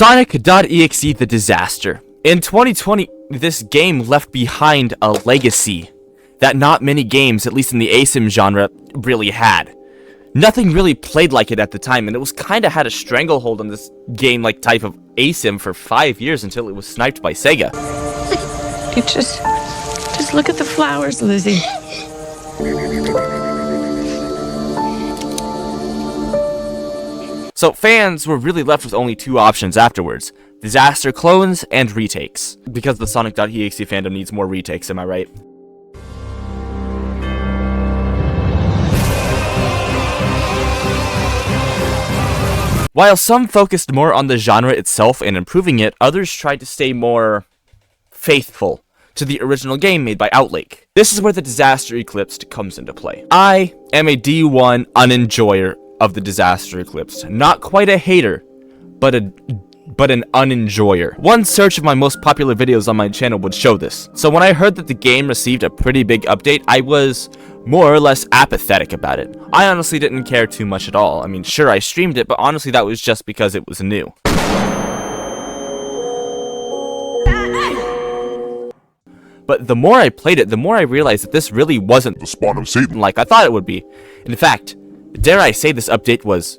Sonic.exe The Disaster. In 2020, this game left behind a legacy that not many games, at least in the ASIM genre, really had. Nothing really played like it at the time, and it was kinda had a stranglehold on this game-like type of ASIM for 5 years until it was sniped by Sega. You just look at the flowers, Lizzie. So fans were really left with only two options afterwards: disaster clones and retakes. Because the Sonic.exe fandom needs more retakes, am I right? While some focused more on the genre itself and improving it, others tried to stay more faithful to the original game made by Outlake. This is where the Disaster Eclipsed comes into play. I am a D1 unenjoyer of the Disaster Eclipsed. Not quite a hater, but an unenjoyer. One search of my most popular videos on my channel would show this. So when I heard that the game received a pretty big update, I was more or less apathetic about it. I honestly didn't care too much at all. I mean, sure, I streamed it, but honestly that was just because it was new. But the more I played it, the more I realized that this really wasn't the spawn of Satan like I thought it would be. In fact, dare I say this update was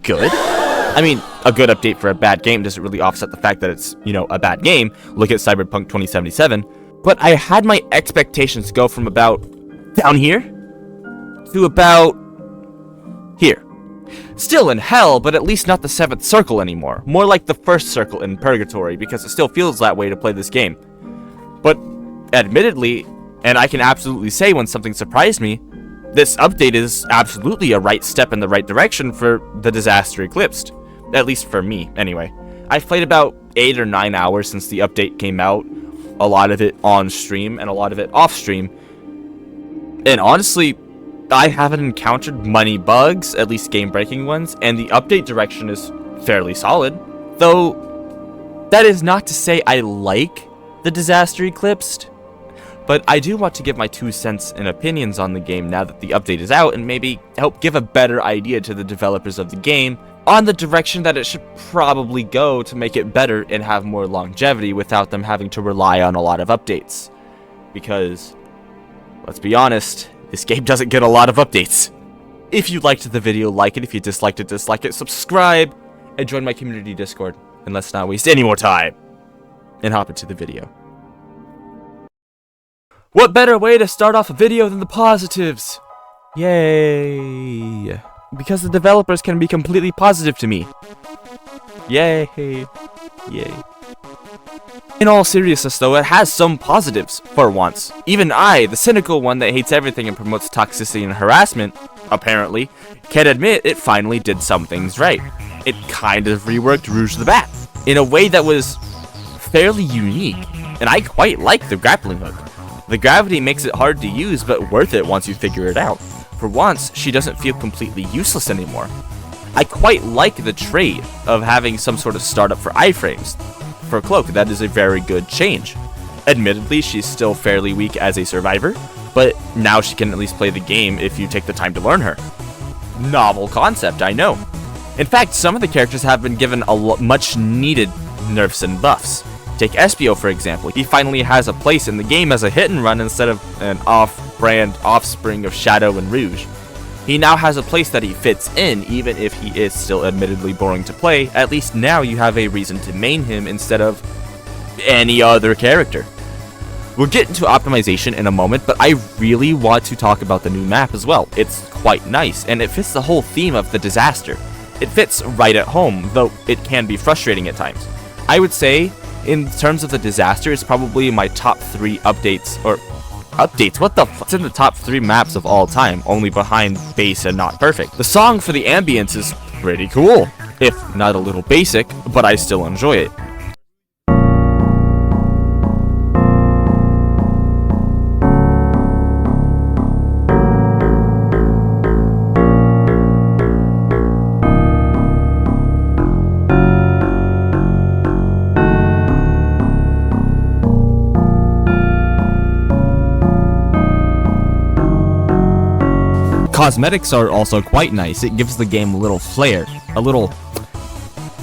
good? I mean, a good update for a bad game doesn't really offset the fact that it's, a bad game. Look at Cyberpunk 2077. But I had my expectations go from about down here to about here. Still in hell, but at least not the 7th circle anymore. More like the 1st circle in Purgatory, because it still feels that way to play this game. But admittedly, and I can absolutely say when something surprised me, this update is absolutely a right step in the right direction for the Disaster Eclipsed. At least for me, anyway. I've played about 8 or 9 hours since the update came out. A lot of it on stream and a lot of it off stream. And honestly, I haven't encountered many bugs, at least game-breaking ones, and the update direction is fairly solid. Though, that is not to say I like the Disaster Eclipsed, but I do want to give my 2 cents and opinions on the game now that the update is out, and maybe help give a better idea to the developers of the game on the direction that it should probably go to make it better and have more longevity without them having to rely on a lot of updates. Because, let's be honest, this game doesn't get a lot of updates. If you liked the video, like it. If you disliked it, dislike it. Subscribe, and join my community Discord. And let's not waste any more time, and hop into the video. What better way to start off a video than the positives? Yay! Because the developers can be completely positive to me. Yay! Yay. In all seriousness though, it has some positives, for once. Even I, the cynical one that hates everything and promotes toxicity and harassment, apparently, can admit it finally did some things right. It kind of reworked Rouge the Bat in a way that was fairly unique, and I quite like the grappling hook. The gravity makes it hard to use, but worth it once you figure it out. For once, she doesn't feel completely useless anymore. I quite like the trait of having some sort of startup for iframes. For Cloak, that is a very good change. Admittedly, she's still fairly weak as a survivor, but now she can at least play the game if you take the time to learn her. Novel concept, I know. In fact, some of the characters have been given much needed nerfs and buffs. Take Espio, for example. He finally has a place in the game as a hit and run instead of an off-brand offspring of Shadow and Rouge. He now has a place that he fits in, even if he is still admittedly boring to play. At least now you have a reason to main him instead of any other character. We'll get into optimization in a moment, but I really want to talk about the new map as well. It's quite nice, and it fits the whole theme of the Disaster. It fits right at home, though it can be frustrating at times. I would say, in terms of the Disaster, it's probably my top 3 updates, or updates, what the fuck? It's in the top 3 maps of all time, only behind Base and Not Perfect. The song for the ambience is pretty cool, if not a little basic, but I still enjoy it. Cosmetics are also quite nice. It gives the game a little flair, a little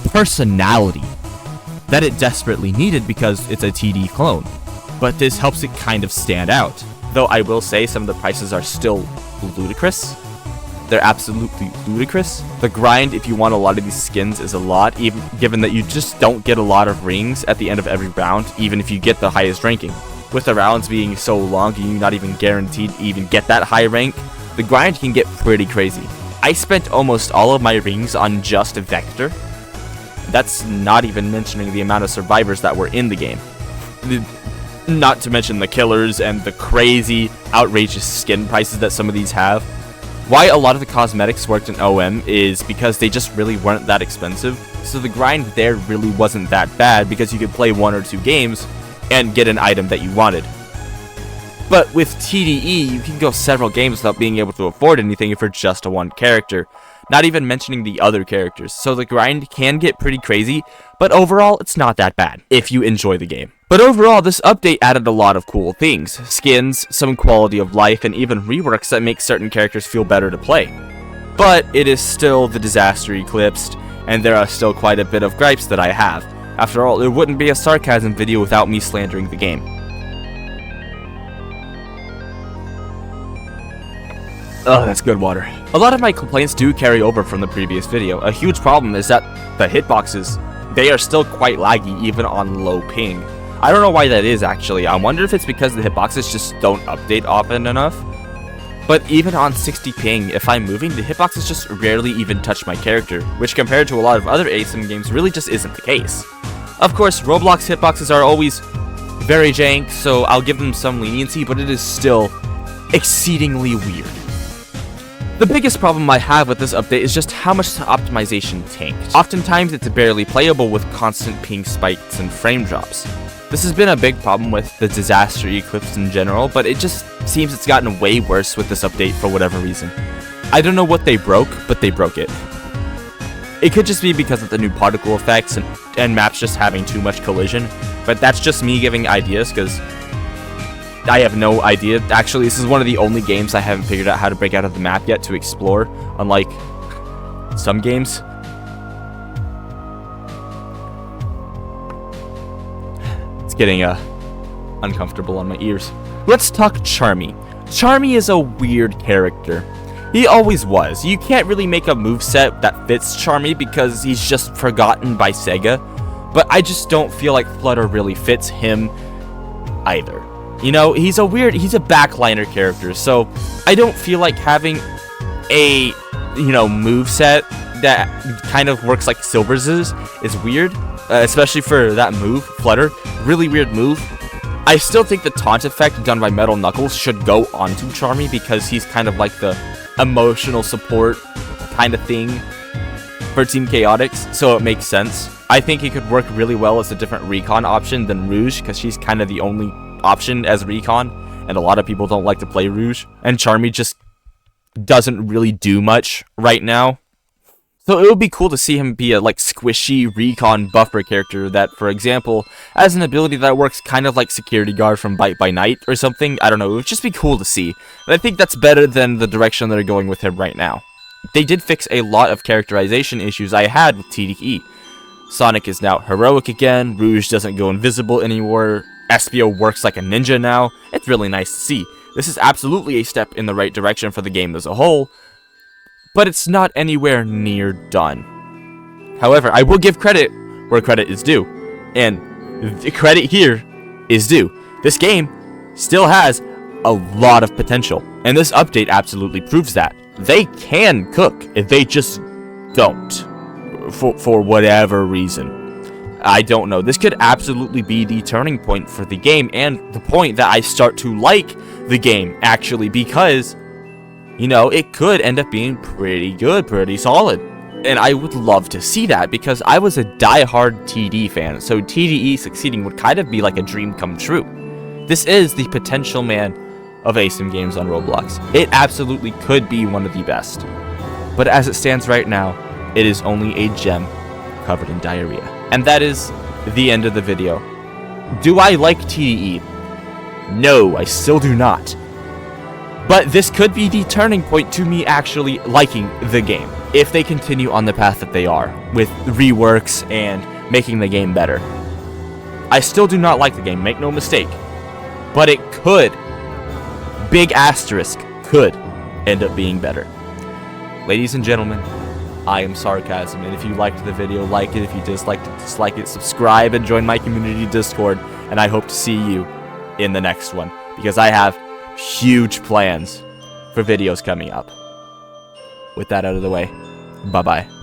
personality. that it desperately needed because it's a TD clone. But this helps it kind of stand out. Though I will say some of the prices are still ludicrous. They're absolutely ludicrous. The grind, if you want a lot of these skins, is a lot, even given that you just don't get a lot of rings at the end of every round, even if you get the highest ranking. With the rounds being so long and you not even guaranteed to even get that high rank, the grind can get pretty crazy. I spent almost all of my rings on just Vector. That's not even mentioning the amount of survivors that were in the game. Not to mention the killers and the crazy, outrageous skin prices that some of these have. Why a lot of the cosmetics worked in OM is because they just really weren't that expensive, so the grind there really wasn't that bad because you could play 1 or 2 games and get an item that you wanted. But with TDE, you can go several games without being able to afford anything for just a one character, not even mentioning the other characters, so the grind can get pretty crazy, but overall, it's not that bad, if you enjoy the game. But overall, this update added a lot of cool things, skins, some quality of life, and even reworks that make certain characters feel better to play. But it is still the Disaster Eclipsed, and there are still quite a bit of gripes that I have. After all, it wouldn't be a sarcasm video without me slandering the game. Oh, that's good water. A lot of my complaints do carry over from the previous video. A huge problem is that the hitboxes, they are still quite laggy even on low ping. I don't know why that is actually. I wonder if it's because the hitboxes just don't update often enough. But even on 60 ping, if I'm moving, the hitboxes just rarely even touch my character, which compared to a lot of other ASIM games really just isn't the case. Of course, Roblox hitboxes are always very jank, so I'll give them some leniency, but it is still exceedingly weird. The biggest problem I have with this update is just how much the optimization tanked. Oftentimes it's barely playable with constant ping spikes and frame drops. This has been a big problem with the Disaster Eclipse in general, but it just seems it's gotten way worse with this update for whatever reason. I don't know what they broke, but they broke it. It could just be because of the new particle effects and maps just having too much collision, but that's just me giving ideas because I have no idea. Actually, this is one of the only games I haven't figured out how to break out of the map yet to explore, unlike some games. It's getting uncomfortable on my ears. Let's talk Charmy. Charmy is a weird character. He always was. You can't really make a moveset that fits Charmy because he's just forgotten by Sega, but I just don't feel like Flutter really fits him either. You know, he's a backliner character, so I don't feel like having a, moveset that kind of works like Silver's is weird, especially for that move, Flutter. Really weird move. I still think the taunt effect done by Metal Knuckles should go onto Charmy because he's kind of like the emotional support kind of thing for Team Chaotix, so it makes sense. I think he could work really well as a different recon option than Rouge because she's kind of the only option as recon, and a lot of people don't like to play Rouge, and Charmy just doesn't really do much right now. So it would be cool to see him be a squishy recon buffer character that, for example, has an ability that works kind of like Security Guard from Bite by Night or something. I don't know, it would just be cool to see. And I think that's better than the direction they're going with him right now. They did fix a lot of characterization issues I had with TDE. Sonic is now heroic again, Rouge doesn't go invisible anymore, Espio works like a ninja now. It's really nice to see. This is absolutely a step in the right direction for the game as a whole, but it's not anywhere near done. However, I will give credit where credit is due, and the credit here is due. This game still has a lot of potential, and this update absolutely proves that. They can cook, if they just don't, for whatever reason. I don't know. This could absolutely be the turning point for the game, and the point that I start to like the game, actually, because, it could end up being pretty good, pretty solid. And I would love to see that, because I was a die-hard TD fan, so TDE succeeding would kind of be like a dream come true. This is the potential man of ASIM games on Roblox. It absolutely could be one of the best. But as it stands right now, it is only a gem covered in diarrhea. And that is the end of the video. Do I like TDE? No, I still do not. But this could be the turning point to me actually liking the game, if they continue on the path that they are, with reworks and making the game better. I still do not like the game, make no mistake. But it could, big asterisk, could end up being better. Ladies and gentlemen, I am Sarcasm, and if you liked the video, like it. If you disliked it, dislike it. Subscribe and join my community Discord, and I hope to see you in the next one, because I have huge plans for videos coming up. With that out of the way, bye-bye.